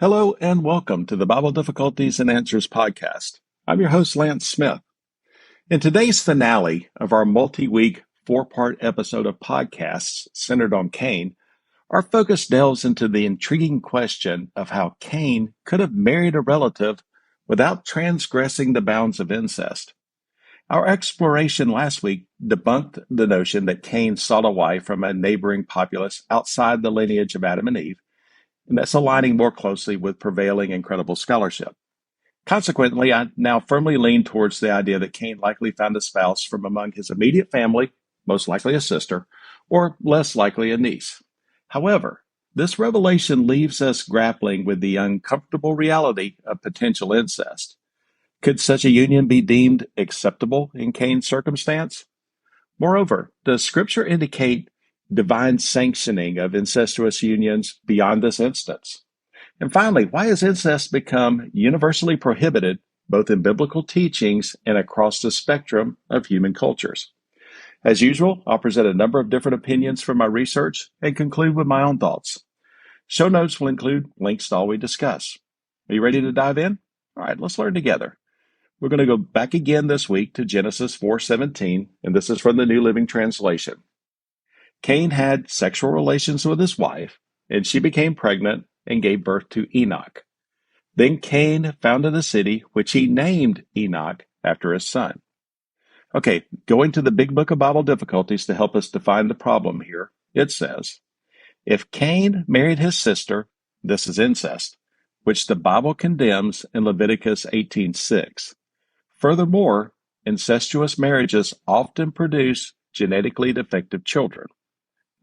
Hello and welcome to the Bible Difficulties and Answers podcast. I'm your host, Lance Smith. In today's finale of our multi-week four-part episode of podcasts centered on Cain, our focus delves into the intriguing question of how Cain could have married a relative without transgressing the bounds of incest. Our exploration last week debunked the notion that Cain sought a wife from a neighboring populace outside the lineage of Adam and Eve, and that's aligning more closely with prevailing incredible scholarship. Consequently, I now firmly lean towards the idea that Cain likely found a spouse from among his immediate family, most likely a sister, or less likely a niece. However, this revelation leaves us grappling with the uncomfortable reality of potential incest. Could such a union be deemed acceptable in Cain's circumstance? Moreover, does Scripture indicate divine sanctioning of incestuous unions beyond this instance? And finally, why has incest become universally prohibited both in biblical teachings and across the spectrum of human cultures? As usual, I'll present a number of different opinions from my research and conclude with my own thoughts. Show notes will include links to all we discuss. Are you ready to dive in? All right, let's learn together. We're going to go back again this week to Genesis 4:17, and this is from the New Living Translation. Cain had sexual relations with his wife, and she became pregnant and gave birth to Enoch. Then Cain founded a city, which he named Enoch after his son. Okay, going to the Big Book of Bible Difficulties to help us define the problem here, it says, if Cain married his sister, this is incest, which the Bible condemns in Leviticus 18:6. Furthermore, incestuous marriages often produce genetically defective children.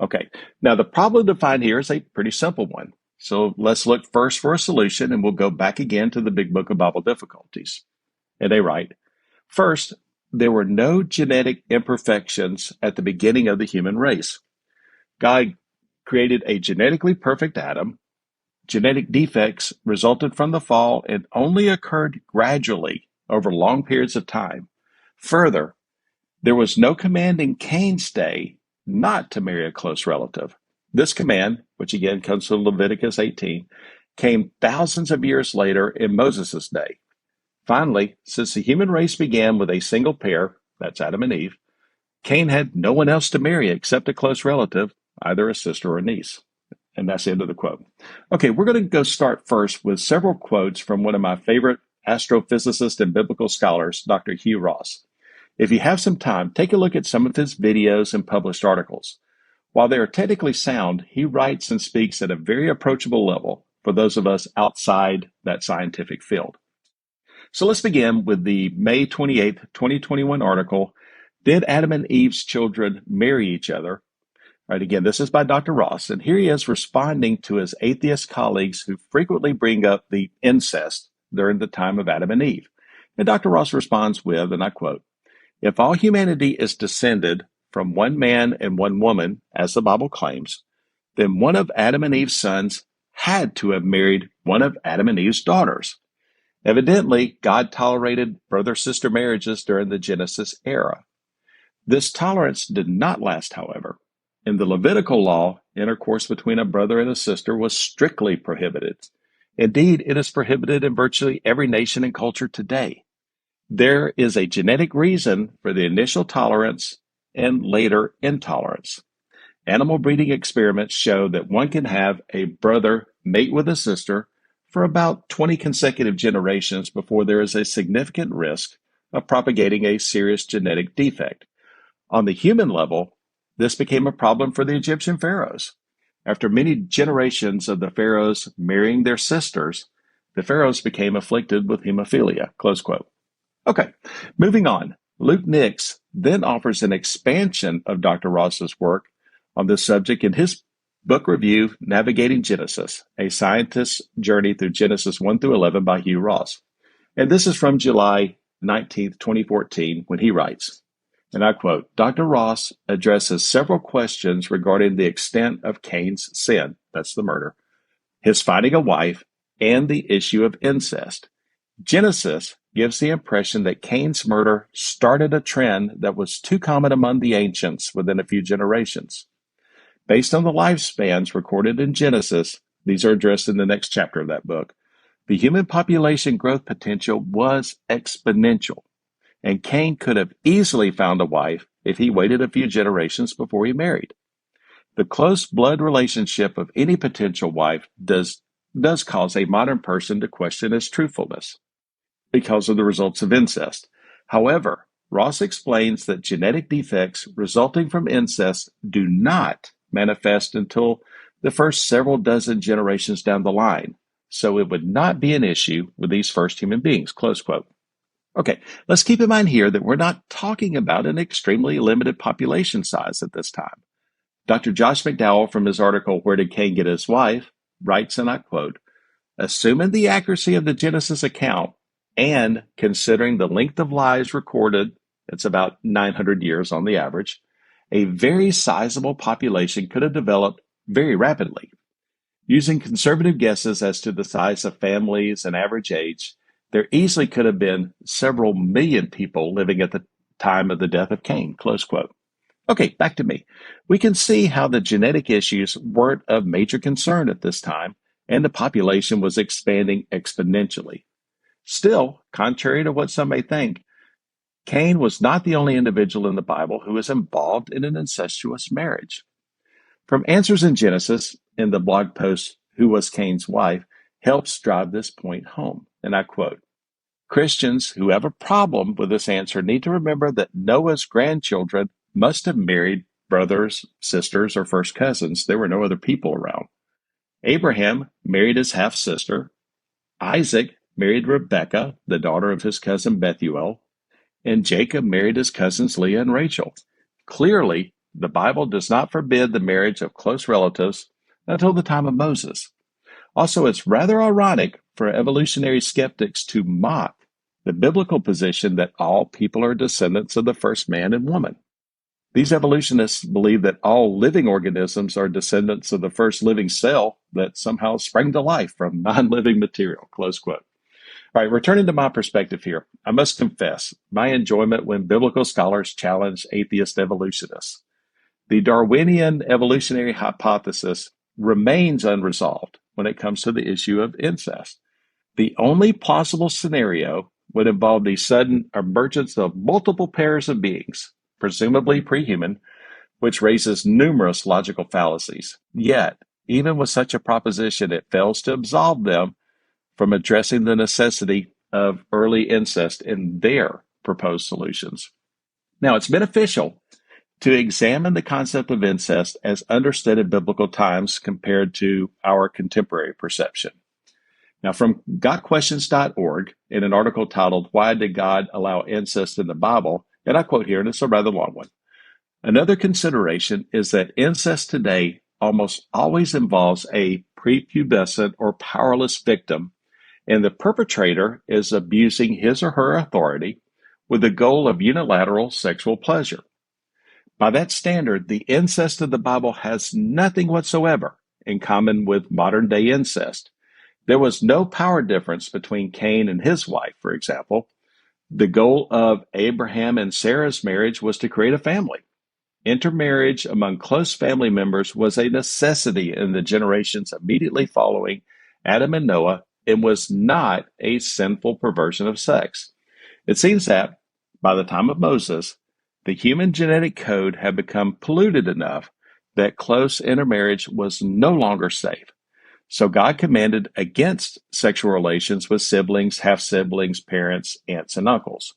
Okay, now the problem defined here is a pretty simple one. So let's look first for a solution, and we'll go back again to the Big Book of Bible Difficulties. And they write, first, there were no genetic imperfections at the beginning of the human race. God created a genetically perfect Adam. Genetic defects resulted from the fall and only occurred gradually over long periods of time. Further, there was no command in Cain's day not to marry a close relative. This command, which again comes from Leviticus 18, came thousands of years later in Moses' day. Finally, since the human race began with a single pair, that's Adam and Eve, Cain had no one else to marry except a close relative, either a sister or a niece. And that's the end of the quote. Okay, we're going to go start first with several quotes from one of my favorite astrophysicists and biblical scholars, Dr. Hugh Ross. If you have some time, take a look at some of his videos and published articles. While they are technically sound, he writes and speaks at a very approachable level for those of us outside that scientific field. So let's begin with the May 28th, 2021 article, Did Adam and Eve's Children Marry Each Other? All right, again, this is by Dr. Ross, and here he is responding to his atheist colleagues who frequently bring up the incest during the time of Adam and Eve. And Dr. Ross responds with, and I quote, if all humanity is descended from one man and one woman, as the Bible claims, then one of Adam and Eve's sons had to have married one of Adam and Eve's daughters. Evidently, God tolerated brother-sister marriages during the Genesis era. This tolerance did not last, however. In the Levitical law, intercourse between a brother and a sister was strictly prohibited. Indeed, it is prohibited in virtually every nation and culture today. There is a genetic reason for the initial tolerance and later intolerance. Animal breeding experiments show that one can have a brother mate with a sister for about 20 consecutive generations before there is a significant risk of propagating a serious genetic defect. On the human level, this became a problem for the Egyptian pharaohs. After many generations of the pharaohs marrying their sisters, the pharaohs became afflicted with hemophilia, close quote. Okay, moving on. Luke Nix then offers an expansion of Dr. Ross's work on this subject in his book review, Navigating Genesis, a scientist's journey through Genesis 1 through 11 by Hugh Ross. And this is from July 19th, 2014, when he writes, and I quote, Dr. Ross addresses several questions regarding the extent of Cain's sin, that's the murder, his finding a wife, and the issue of incest. Genesis gives the impression that Cain's murder started a trend that was too common among the ancients within a few generations. Based on the lifespans recorded in Genesis, These are addressed in the next chapter of that book. The human population growth potential was exponential, and Cain could have easily found a wife if he waited a few generations before he married. The close blood relationship of any potential wife does cause a modern person to question its truthfulness because of the results of incest. However, Ross explains that genetic defects resulting from incest do not manifest until the first several dozen generations down the line, so it would not be an issue with these first human beings, close quote. Okay, let's keep in mind here that we're not talking about an extremely limited population size at this time. Dr. Josh McDowell, from his article, Where Did Cain Get His Wife?, writes, and I quote, assuming the accuracy of the Genesis account and considering the length of lives recorded, it's about 900 years on the average, a very sizable population could have developed very rapidly. Using conservative guesses as to the size of families and average age, there easily could have been several million people living at the time of the death of Cain, close quote. Okay, back to me. We can see how the genetic issues weren't of major concern at this time, and the population was expanding exponentially. Still, contrary to what some may think, Cain was not the only individual in the Bible who was involved in an incestuous marriage. From Answers in Genesis, in the blog post, Who Was Cain's Wife, helps drive this point home, and I quote, Christians who have a problem with this answer need to remember that Noah's grandchildren must have married brothers, sisters, or first cousins. There were no other people around. Abraham married his half-sister. Isaac married Rebekah, the daughter of his cousin Bethuel. And Jacob married his cousins Leah and Rachel. Clearly, the Bible does not forbid the marriage of close relatives until the time of Moses. Also, it's rather ironic for evolutionary skeptics to mock the biblical position that all people are descendants of the first man and woman. These evolutionists believe that all living organisms are descendants of the first living cell that somehow sprang to life from non-living material, close quote. All right, returning to my perspective here, I must confess my enjoyment when biblical scholars challenge atheist evolutionists. The Darwinian evolutionary hypothesis remains unresolved when it comes to the issue of incest. The only plausible scenario would involve the sudden emergence of multiple pairs of beings, presumably pre-human, which raises numerous logical fallacies. Yet, even with such a proposition, it fails to absolve them from addressing the necessity of early incest in their proposed solutions. Now, it's beneficial to examine the concept of incest as understood in biblical times compared to our contemporary perception. Now, from gotquestions.org, in an article titled, Why Did God Allow Incest in the Bible? And I quote here, and it's a rather long one. Another consideration is that incest today almost always involves a prepubescent or powerless victim, and the perpetrator is abusing his or her authority with the goal of unilateral sexual pleasure. By that standard, the incest of the Bible has nothing whatsoever in common with modern-day incest. There was no power difference between Cain and his wife, for example. The goal of Abraham and Sarah's marriage was to create a family. Intermarriage among close family members was a necessity in the generations immediately following Adam and Noah and was not a sinful perversion of sex. It seems that, by the time of Moses, the human genetic code had become polluted enough that close intermarriage was no longer safe. So God commanded against sexual relations with siblings, half-siblings, parents, aunts, and uncles.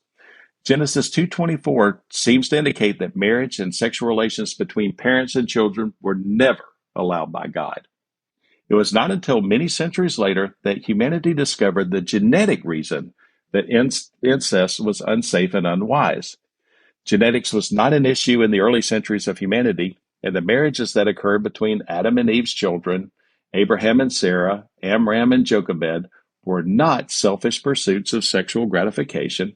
Genesis 2:24 seems to indicate that marriage and sexual relations between parents and children were never allowed by God. It was not until many centuries later that humanity discovered the genetic reason that incest was unsafe and unwise. Genetics was not an issue in the early centuries of humanity, and the marriages that occurred between Adam and Eve's children, Abraham and Sarah, Amram and Jochebed, were not selfish pursuits of sexual gratification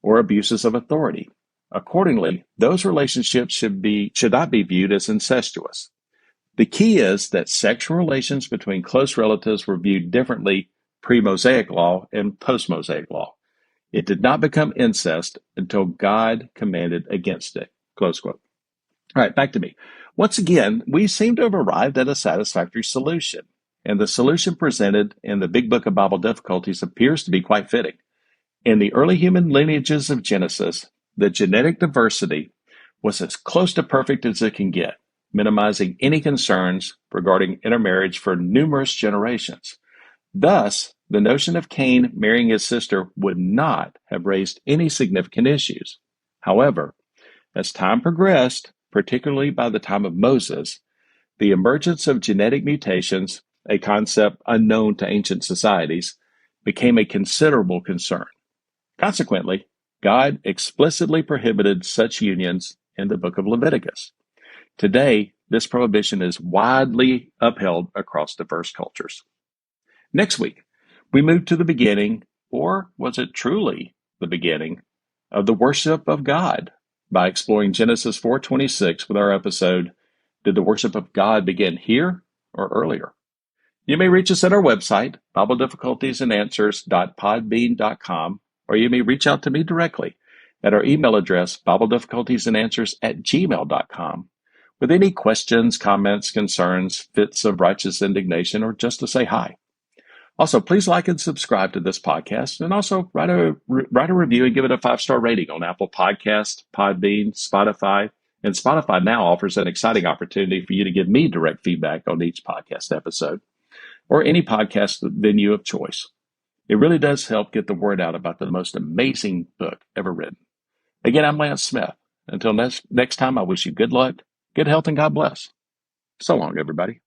or abuses of authority. Accordingly, those relationships should not be viewed as incestuous. The key is that sexual relations between close relatives were viewed differently pre-Mosaic law and post-Mosaic law. It did not become incest until God commanded against it. Close quote. All right, back to me. Once again, we seem to have arrived at a satisfactory solution. and the solution presented in the Big Book of Bible Difficulties appears to be quite fitting. In the early human lineages of Genesis, the genetic diversity was as close to perfect as it can get, minimizing any concerns regarding intermarriage for numerous generations. Thus, the notion of Cain marrying his sister would not have raised any significant issues. However, as time progressed, particularly by the time of Moses, the emergence of genetic mutations, a concept unknown to ancient societies, became a considerable concern. Consequently, God explicitly prohibited such unions in the book of Leviticus. Today, this prohibition is widely upheld across diverse cultures. Next week, we move to the beginning, or was it truly the beginning, of the worship of God by exploring Genesis 4:26 with our episode, Did the Worship of God Begin Here or Earlier? You may reach us at our website, BibleDifficultiesAndAnswers.podbean.com, or you may reach out to me directly at our email address, BibleDifficultiesAndAnswers@gmail.com, with any questions, comments, concerns, fits of righteous indignation, or just to say hi. Also, please like and subscribe to this podcast, and also write a review and give it a 5-star rating on Apple Podcasts, Podbean, Spotify. And Spotify now offers an exciting opportunity for you to give me direct feedback on each podcast episode or any podcast venue of choice. It really does help get the word out about the most amazing book ever written. Again, I'm Lance Smith. Until next time, I wish you good luck, good health, and God bless. So long, everybody.